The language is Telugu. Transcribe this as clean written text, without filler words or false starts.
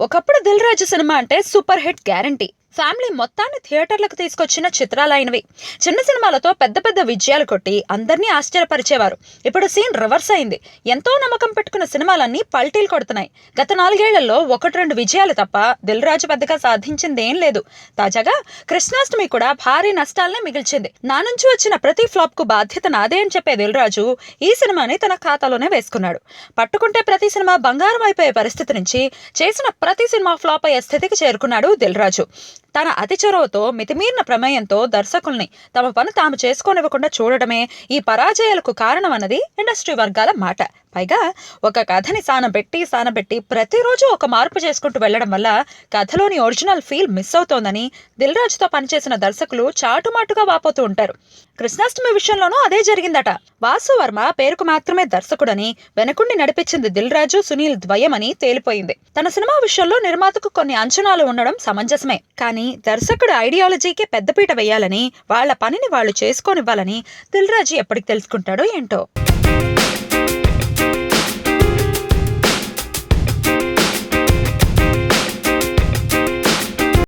ఒకప్పుడు దిల్ రాజు సినిమా అంటే సూపర్ హిట్ గ్యారంటీ. ఫ్యామిలీ మొత్తాన్ని థియేటర్లకు తీసుకొచ్చిన చిత్రాలైనవి. చిన్న సినిమాలతో పెద్ద పెద్ద విజయాలు కొట్టి అందరినీ ఆశ్చర్యపరిచేవారు. ఇప్పుడు సీన్ రివర్స్ అయింది. ఎంతో నమ్మకం పెట్టుకున్న సినిమాలన్నీ పల్టీలు కొడుతున్నాయి. గత 4 ఏళ్లలో 1-2 విజయాలు తప్ప దిల్ రాజు పెద్దగా సాధించిందేం లేదు. తాజాగా కృష్ణాష్టమి కూడా భారీ నష్టాలనే మిగిల్చింది. నా నుంచి వచ్చిన ప్రతి ఫ్లాప్ కు బాధ్యత నాదే అని చెప్పే దిల్ రాజు ఈ సినిమాని తన ఖాతాలోనే వేసుకున్నాడు. పట్టుకుంటే ప్రతి సినిమా బంగారం అయిపోయే పరిస్థితి నుంచి చేసిన ప్రతి సినిమా ఫ్లాప్ అయ్యే స్థితికి చేరుకున్నాడు దిల్ రాజు. తన అతి చొరవతో, మితిమీరిన ప్రమేయంతో దర్శకుల్ని తమ పని తాము చేసుకోనివ్వకుండా చూడటమే ఈ పరాజయాలకు కారణమన్నది ఇండస్ట్రీ వర్గాల మాట. పైగా ఒక కథని సానబెట్టి ప్రతిరోజు ఒక మార్పు చేసుకుంటూ వెళ్లడం వల్ల కథలోని ఒరిజినల్ ఫీల్ మిస్ అవుతోందని దిల్ రాజుతో పనిచేసిన దర్శకులు చాటుమాటుగా వాపోతూ ఉంటారు. కృష్ణాష్టమి విషయంలోనూ అదే జరిగిందట. వాసు వర్మ పేరుకు మాత్రమే దర్శకుడని, వెనకుండి నడిపించింది దిల్ రాజు, సునీల్ ద్వయమని తేలిపోయింది. తన సినిమా విషయంలో నిర్మాతకు కొన్ని అంచనాలు ఉండడం సమంజసమే. కానీ దర్శకుడు ఐడియాలజీకి పెద్దపీట వేయాలని, వాళ్ల పనిని వాళ్లు చేసుకోనివ్వాలని దిల్ రాజు ఎప్పటికి తెలుసుకుంటాడో ఏంటో.